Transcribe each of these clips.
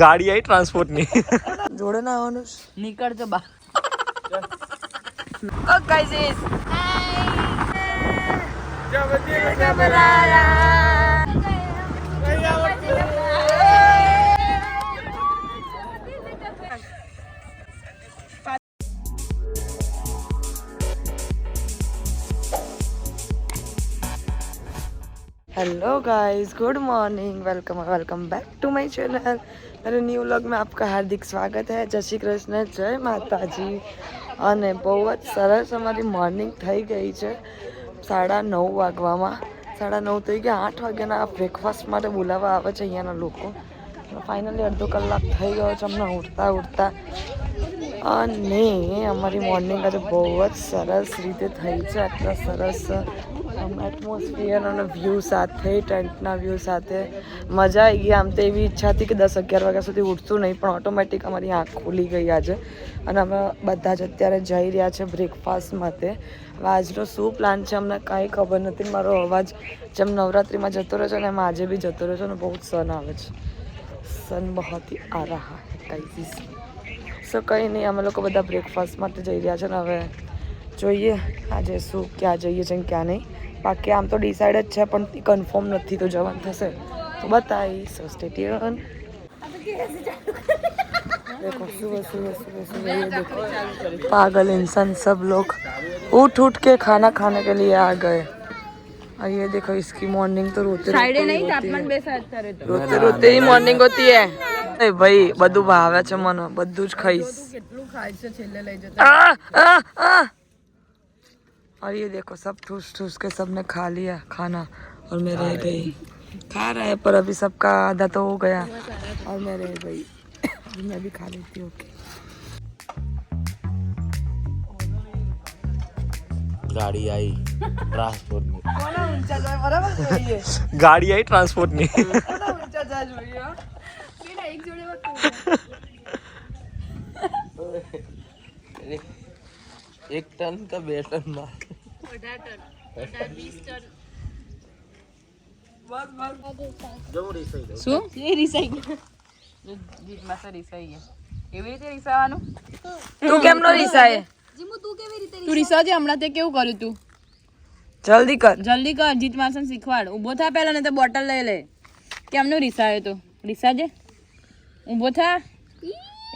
ગાડી આવી ટ્રાન્સપોર્ટ ની જોડે ના આવવાનું નીકળજો બા. Oh guys hello guys, good morning, welcome back to my channel. मेरे न्यू व्लॉग में आपका हार्दिक स्वागत है। जय श्री कृष्ण, जय माताजी। અને બહુ જ સરસ અમારી મોર્નિંગ થઈ ગઈ છે 9:30 વાગવામાં. 9:30 થઈ ગયા, 8 વાગ્યાના બ્રેકફાસ્ટ માટે બોલાવવા આવે છે અહીંયાના લોકો. ફાઇનલી અડધો કલાક થઈ ગયો છે અમને ઉઠતા અને અમારી મોર્નિંગ આજે બહુ જ સરસ રીતે થઈ છે. આટલા સરસ એટમોસ્ફિયર અને વ્યૂ સાથે, ટેન્ટના વ્યૂ સાથે મજા આવી ગઈ. આમ તો એવી ઈચ્છા હતી કે 10-11 વાગ્યા સુધી ઉઠતું નહીં, પણ ઓટોમેટિક અમારી આંખ ખુલી ગઈ આજે. અને અમે બધા જ અત્યારે જઈ રહ્યા છે બ્રેકફાસ્ટ માટે. હવે આજનો શું પ્લાન છે અમને કાંઈ ખબર નથી. મારો અવાજ જેમ નવરાત્રિમાં જતો રહ્યો છે ને એમ આજે બી જતો રહ્યો છે અને બહુ જ સન આવે છે. સન બહોત ही आ रहा है गाइस. સો કંઈ નહીં, અમે લોકો બધા બ્રેકફાસ્ટ માટે જઈ રહ્યા છે ને હવે જોઈએ આજે શું ક્યાં જઈએ છે ને ક્યાં નહીં. બાકી આમ તો ડિસાઇડ જ છે પણ કન્ફર્મ નથી તો જવાનું થશે તો बताइए. So stay tune. देखो सुबह ये देखो पागल इंसान सब लोग उठ के खाना खाने के लिए आ गए. और ये देखो इसकी मॉर्निंग तो रोते ही मॉर्निंग होती है. ए भाई બધું ભાવે છે મને, બધું જ ખાઈશ. કેટલું ખાય છે છેલ્લે લઈ જતા. और ये देखो सब ठूस के सबने खा लिया खाना और मैं रह गई. खा रहा है पर अभी सबका आधा तो हो गया और मैं रह गई. मैं भी खा लेती हूँ. ગાડી આવી ટ્રાન્સપોર્ટ ની ગાડી આવી ટ્રાન્સપોર્ટ ની एक टन का 2 टन माल 18 टन 20 टन શું એ રિસાઈ ગયા જીતમાં તો રિસાઈ ગયા. કેવી રીતે રિસાવાનું? તું કેમ નો રિસાય? જીમુ તું કેવી રીતે તું રિસાજે? હમણાં તે કેવું કર્યું તું? જલ્દી કર જીત માસન શીખવાડ. ઊભો થા પહેલા, ને તો બોટલ લઈ લે. કેમનું રિસાયો તો? રિસાજે, ઊભો થા.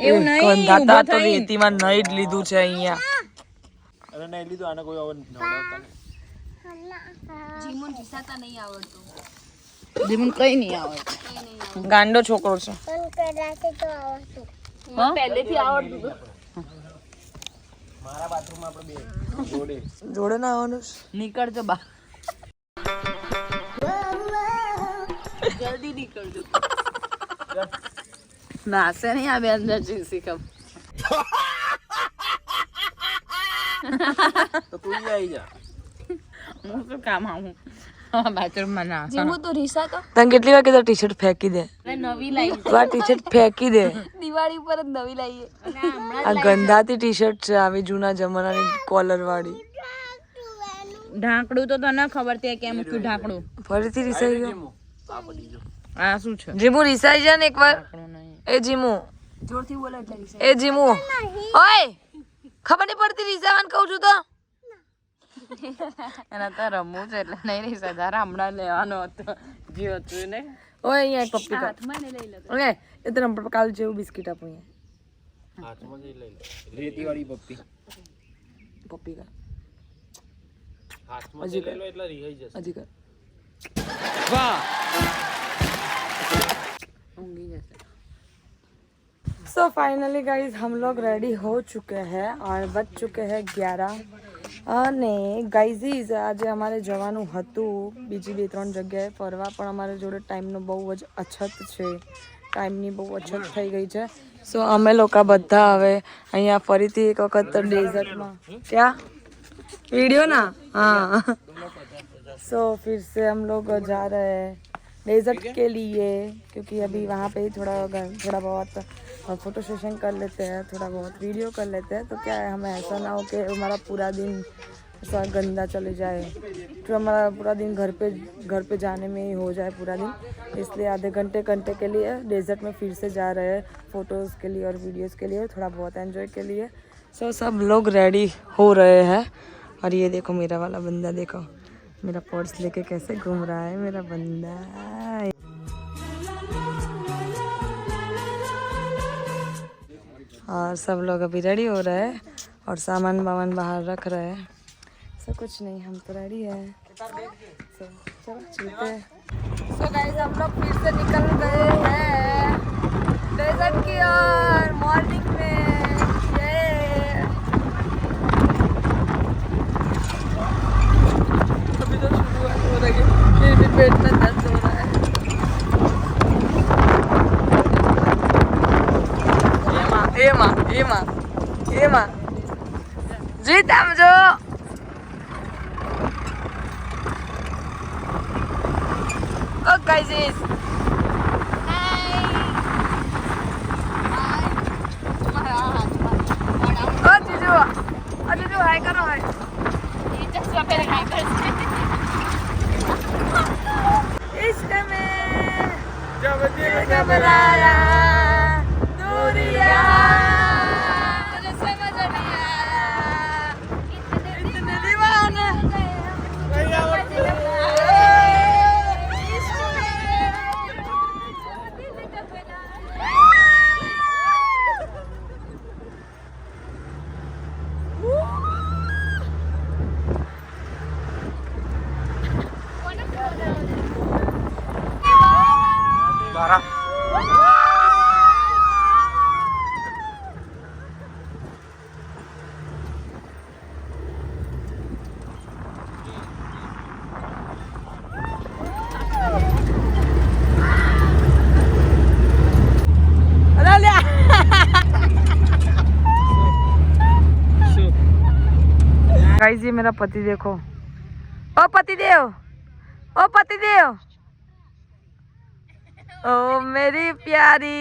એવું નહીં, ગંધાતા તો રેતીમાં નહીં જ લીધું છે અહીંયા. અરે નહીં લીધું, આને કોઈ ઓવર નવડાવતા જીમુન રિસાતા નહીં આવડતું. જીમુન કઈ નહીં આવડતું. ગાંડો છોકરો છે. પહેલેથી આવડતું. મારા બાથરૂમમાં આપણે બે જોડે ના આવવાનું. નીકળજો બા, જલ્દી નીકળજો. નાસે નહીં આવે અંદર જીસી કમ તો તું આવી જા. હું શું કામ આવું બાથરૂમમાં ના. જીમુ તો રીસા તો તને કેટલી વાર કીધું ટી-શર્ટ ફેંકી દે? નવી લાવી. તું આ ટી-શર્ટ ફેંકી દે. દિવાળી પર જ નવી લાવીએ. આ ગંધાતી ટી-શર્ટ છે આવી જૂના જમાનાની કોલર વાળી. ઢાંકડું તો તને ખબર તે કેમ મૂક્યું ઢાંકડું? ફરીથી રીસાઈ ગયો. આ શું છે? જીમુ રીસાઈ જા ને એકવાર. એ જીમુ, જોરથી બોલે એટલે રીસાઈ. એ જીમુ, ઓય ખબર નહીં પડતી રીસાવાનું કહું છું તો. એના તો રમવું છે એટલે નહીં રીસા. તારા હમણાં લેવાનો હતો જે હતું ને. ઓય અહીંયા એક પપ્પી કર. હાથમાં ને લઈ લે. ઓય એ તને કાલ જેવું બિસ્કિટ આપું અહીંયા. હાથમાં જઈ લઈ લે રેતી વાળી પપ્પી પપ્પી કર. હાથમાં જઈ લઈ લો એટલે રીહાઈ જશે. હજી કર. વાહ. ઊંઘી જશે. सो फाइनली गाइज हम लोग रेडी हो चुके हैं और बज चुके हैं 11 અને ગાઈઝીઝ આજે અમારે જવાનું હતું બીજી 2-3 જગ્યાએ ફરવા, પણ અમારે જોડે ટાઈમનો બહુ જ અછત છે. ટાઈમની બહુ અછત થઈ ગઈ છે. સો અમે લોકો બધા હવે અહીંયા ફરીથી એક વખત ડેઝર્ટમાં क्या वीडियो ना हाँ. सो फिर से हम लोग जा रहे हैं डेजर्ट के लिए, क्योंकि अभी वहाँ पे ही थोड़ा बहुत फोटो सेशन कर लेते हैं, थोड़ा बहुत वीडियो कर लेते हैं. तो क्या है, हमें ऐसा ना हो कि हमारा पूरा दिन ऐसा गंदा चले जाए, तो हमारा पूरा दिन घर पे जाने में ही हो जाए पूरा दिन। इसलिए आधे घंटे के लिए डेजर्ट में फिर से जा रहे हैं, फ़ोटोज़ के लिए और वीडियोज़ के लिए, थोड़ा बहुत एंजॉय के लिए। सब लोग रेडी हो रहे हैं। और ये देखो मेरा वाला बंदा, देखो मेरा पर्स लेके कैसे घूम रहा है मेरा बंदा। और सब लोग अभी रेडी हो रहे हैं और सामान बाहर रख रहे हैं। सब कुछ नहीं, हम तो रेडी है। चलो चलते हैं। गाइस हम लोग फिर से निकल गए हैं डेजर्ट की ओर मॉर्निंग में। अभी तो शुरुआत हो रही है, फिर भी पेट में दर्द हो रहा है। Ema जीत हम जो guys is जीजू हाय करो हाय। इश्क में जब घबराया दूरिया गाइस ये मेरा पति देखो। ओ पति देव, ओ पति देव, ओ मेरी प्यारी।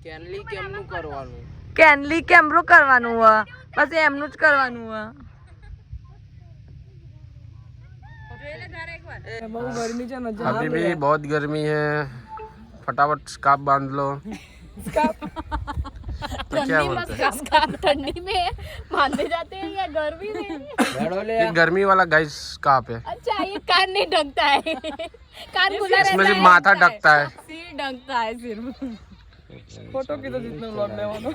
કેનલી કેમનું કરવાનું? કેનલી કેમરું કરવાનું હોય? બસ એમનું જ કરવાનું હોય। બહુ ગરમી છે મજા। अभी भी बहुत गर्मी है, फटाफट स्कार्फ बांध लो। तो क्या बोलते हैं? ठंडी में बांधे जाते हैं या गर्मी में? ये गर्मी वाला गाइस स्कार्फ है। अच्छा ये कान नहीं ढकता है, कान खुला रहता है, इसमें सिर्फ माथा ढकता है। सिर ढकता है सिर्फ। फोटो की तो जितना ब्लॉग ले वाला।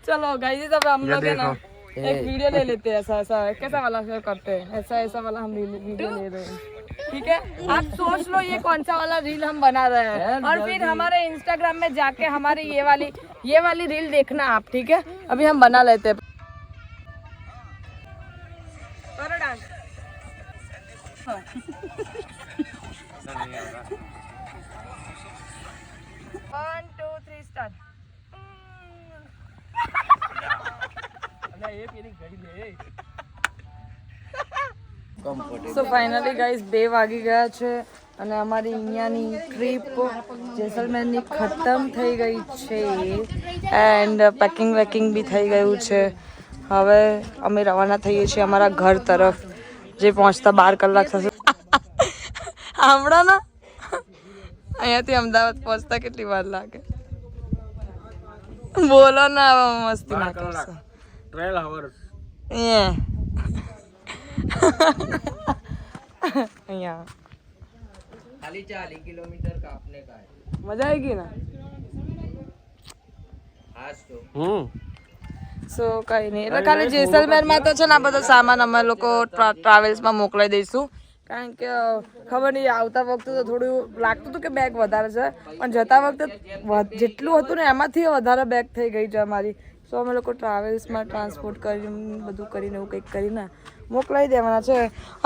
चलो गाइस सब हम लोग है ना एक वीडियो ले लेते हैं। ऐसा कैसा वाला करते हैं, ऐसा वाला हम वीडियो ले रहे हैं, ठीक है? आप सोच लो ये कौन सा वाला रील हम बना रहे हैं और फिर हमारे इंस्टाग्राम में जाके हमारी ये वाली रील देखना आप, ठीक है? अभी हम बना लेते हैं। करो dance. 1 2 3 start. So finally guys 2 વાગી ગયા છે અને અમારી અહીંયાની ટ્રીપ જેસલમેરની ખતમ થઈ ગઈ છે એન્ડ પેકિંગ બી થઈ ગયું છે। હવે અમે રવાના થઈએ છીએ અમારા ઘર તરફ, જે પહોંચતા 12 કલાક થશે। હમણાં ને અહીંયાથી અમદાવાદ પહોંચતા કેટલી વાર લાગે? બોલો ના, મસ્તી ના કરશો। 12 hours। અહીંયા ખાલી 40 કિલોમીટર કાપને का है। મજા આવી ગઈ ને? आज तो સો કઈ નહીં, એટલે ખાલી જેસલમેરમાં તો છે ને આ બધો સામાન અમે લોકો ટ્રાવેલ્સમાં મોકલાઈ દઈશું, કારણ કે ખબર નહીં આવતા વખતે તો થોડું લાગતું હતું કે બેગ વધારે છે, પણ જતા વખતે જેટલું હતું ને એમાંથી વધારે બેગ થઈ ગઈ છે અમારી। સો અમે લોકો ટ્રાવેલ્સમાં ટ્રાન્સપોર્ટ કરીને બધું કરીને એવું કંઈક કરીને મોકલાઈ દેવાના છે।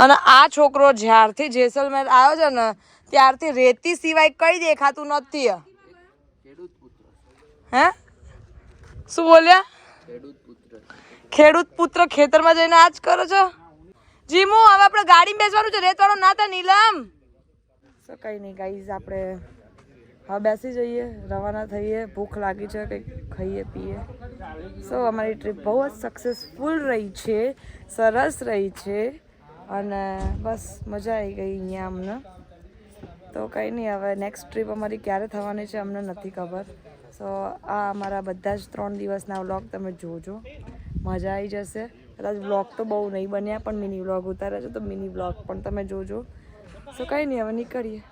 અને આ છોકરો જ્યારથી જેસલમેર આવ્યો છે ને ત્યારથી રેતી સિવાય કઈ દેખાતું નથી। હે શું બોલ્યા? ખેડૂત પુત્ર ખેતરમાં જઈને આ જ કરો છો? જીમુ હવે આપણે ગાડીમાં બેસવાનું છે, રેતવાળો ના હતા નીલમ। સો કઈ નહીં ગાઈઝ, આપણે હવે બેસી જઈએ, રવાના થઈએ, ભૂખ લાગી છે, કંઈક ખાઈએ પીએ. સો અમારી ટ્રીપ બહુ જ સક્સેસફુલ રહી છે, સરસ રહી છે અને બસ મજા આવી ગઈ અહીંયા અમને. તો કંઈ નહીં, હવે નેક્સ્ટ ટ્રીપ અમારી ક્યારે થવાની છે અમને નથી ખબર. સો આ અમારા બધા જ 3 દિવસના વ્લોગ તમે જોજો, મજા આવી જશે. કદાચ વ્લોગ તો બહુ નહીં બન્યા પણ મિની વ્લોગ ઉતારે છે, તો મિની વ્લોગ પણ તમે જોજો. સો કંઈ નહીં, હવે નીકળીએ.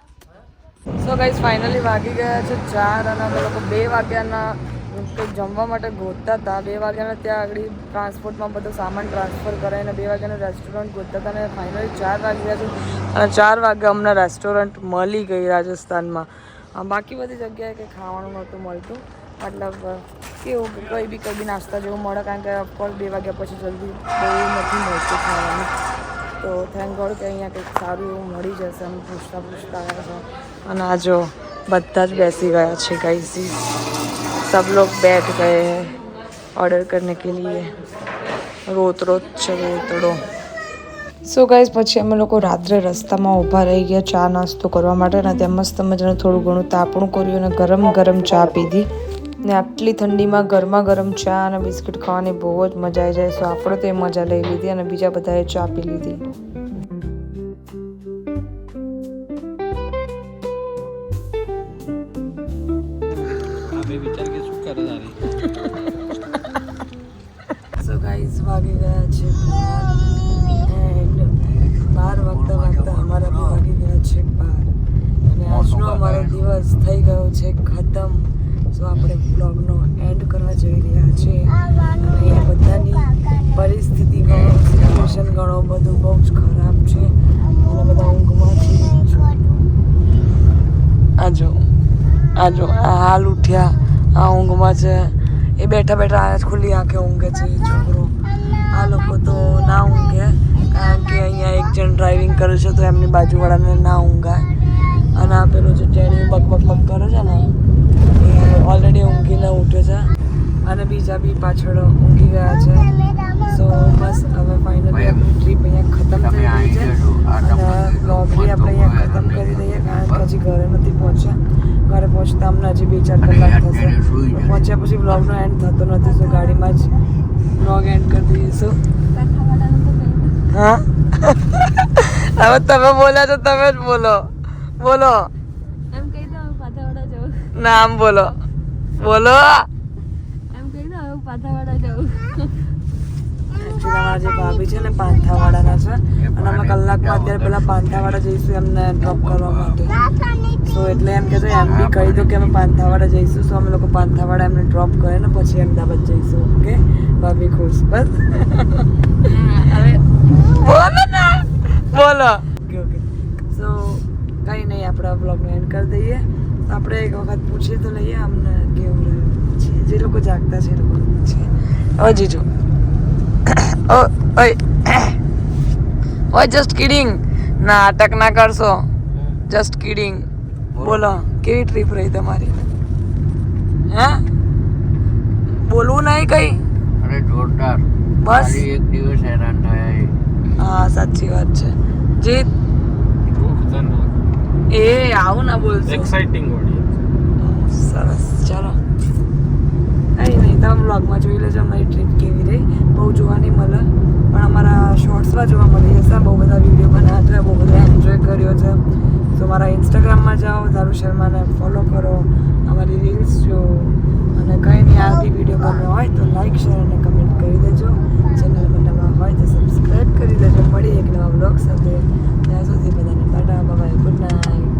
સો ગાઈઝ ફાઇનલી વાગી ગયા છે 4 અને અમે લોકો 2 વાગ્યાના કંઈક જમવા માટે ગોતતા હતા. 2 વાગ્યાના ત્યાં આગળ ટ્રાન્સપોર્ટમાં બધો સામાન ટ્રાન્સફર કરાવીને 2 વાગ્યાનું રેસ્ટોરન્ટ ગોતતા હતા અને ફાઇનલી 4 વાગી ગયા છે અને 4 વાગે અમને રેસ્ટોરન્ટ મળી ગઈ રાજસ્થાનમાં. બાકી બધી જગ્યાએ કંઈ ખાવાનું નહોતું મળતું, મતલબ કેવું કે કંઈ બી નાસ્તા જેવું મળે, કારણ કે ઓફકોર્સ 2 વાગ્યા પછી જલ્દી બહુ નથી મળતું ખાવાનું. તો થેન્ક ગોડ કે અહીંયા કંઈક સારું એવું મળી જશે. અમે પૂછતા આવ્યા છે અને આ જો બધા જ બેસી ગયા છે ગાઈસ, सब लोग बैठ गए हैं ऑर्डर करने के लिए. રોતડો છે રોતડો. સો ગાઈઝ પછી અમે લોકો રાત્રે રસ્તામાં ઊભા રહી ગયા ચા નાસ્તો કરવા માટે અને ત્યાં મસ્ત મજાનું થોડું ઘણું તાપણું કર્યું અને ગરમ ગરમ ચા પીધી. ને આટલી ઠંડીમાં ગરમા ગરમ ચા અને બિસ્કિટ ખાવાની બહુ જ મજા આવી જાય. સો આપણે તો એ મજા લઈ લીધી અને બીજા બધાએ ચા પી લીધી. સો ગાઈઝ વાગી ગયા છે 12 વાગતા અમારા બી વાગી ગયા છે 12 અને આજનો અમારો દિવસ થઈ ગયો છે ખતમ. સો આપણે બ્લોગનો એન્ડ કરવા જઈ રહ્યા છીએ અને અહીંયા બધાની પરિસ્થિતિ ઘણો સિચ્યુએશન ઘણો બધું બહુ જ ખરાબ છે અને બધા ઊંઘમાં છે. આજો આ હાલ ઉઠ્યા, આ ઊંઘમાં છે. એ બેઠા બેઠા આજ ખુલ્લી આંખે ઊંઘે છે છોકરો. આ લોકો તો ના ઊંઘે કારણ કે અહીંયા એક જણ ડ્રાઇવિંગ કરે છે તો એમની બાજુવાળાને ના ઊંઘાય. અને આ પેલું જે ટેણી બક કરે છે ને એ ઓલરેડી ઊંઘીને ઉઠ્યો છે અને બીજા બી પાછળ ઊંઘી ગયા છે. સો બસ હવે ફાઇનલી આપણી ટ્રીપ અહીંયા ખતમ થઈ ગઈ છે અને બ્લોગ બી આપણે અહીંયા ખતમ કરી દઈએ કારણ કે હજી ઘરે નથી પહોંચ્યા. ઘરે પહોંચતા અમને હજી 2-4 કલાક થશે. પહોંચ્યા પછી બ્લોગનો એન્ડ થતો નથી, તો ગાડીમાં જ બ્લોગ એન્ડ કરી દઈશું. હા હવે તમે બોલ્યા તો તમે જ બોલો એમ કહી દો પાથાવાડા જાઉં. નામ બોલો એમ કહી દો પાથાવાડા જાઉં. એકચ્યુઅલી અમારા જે ભાભી છે ને પાંથાવાડાના છે અને અમે કલાકમાં અત્યારે પહેલાં પાંથાવાડા જઈશું એમને ડ્રોપ કરવા માટે. સો એટલે એમ કહેતો એમ બી કહી દો કે અમે પાંથાવાડા જઈશું. સો અમે લોકો પાંથાવાડા એમને ડ્રોપ કરે ને પછી અમદાવાદ જઈશું. ઓકે ભાભી ખુશ? બસ હવે બોલો. ઓકે સો કંઈ નહીં, આપણે બ્લોગને એન્ડ કરી દઈએ. આપણે એક વખત પૂછીએ તો લઈએ અમને કેવું રહ્યું છે. જે લોકો જાગતા છે એ લોકો છે. હવે જીજો ઓય જસ્ટ કિડિંગ, નાટક ના કરશો, જસ્ટ કિડિંગ. બોલો કેવી ટ્રીપ રહી તમારી? હે બોલવું નહીં કઈ? અરે જોરદાર, બસ એક દિવસ હેરાન થયા. હા સાચી વાત છે. જીત એ આવું ના બોલશો. એક્સાઇટિંગ સરસ, ચાલો કંઈ નહીં, તમે બ્લોગમાં જોઈ લેજો અમારી ટ્રીપ કેવી રહી. બહુ જોવા નહીં મળે પણ અમારા શોર્ટ્સમાં જોવા મળી જશે. બહુ બધા વિડીયો બનાવ્યા છે, બહુ બધા એન્જોય કર્યો છે. તો મારા ઇન્સ્ટાગ્રામમાં જાઓ, ધારુ શર્માને ફોલો કરો, અમારી રીલ્સ જો અને કંઈ નહીં આ બી વિડીયો ગમ્યો હોય તો લાઈક શેર અને કમેન્ટ કરી દેજો. ચેનલમાં નવા હોય તો સબસ્ક્રાઈબ કરી દેજો. મળી એક નવા બ્લોગ સાથે. ત્યાં સુધી બધાને ટાટા બાય, ગુડ નાઇટ.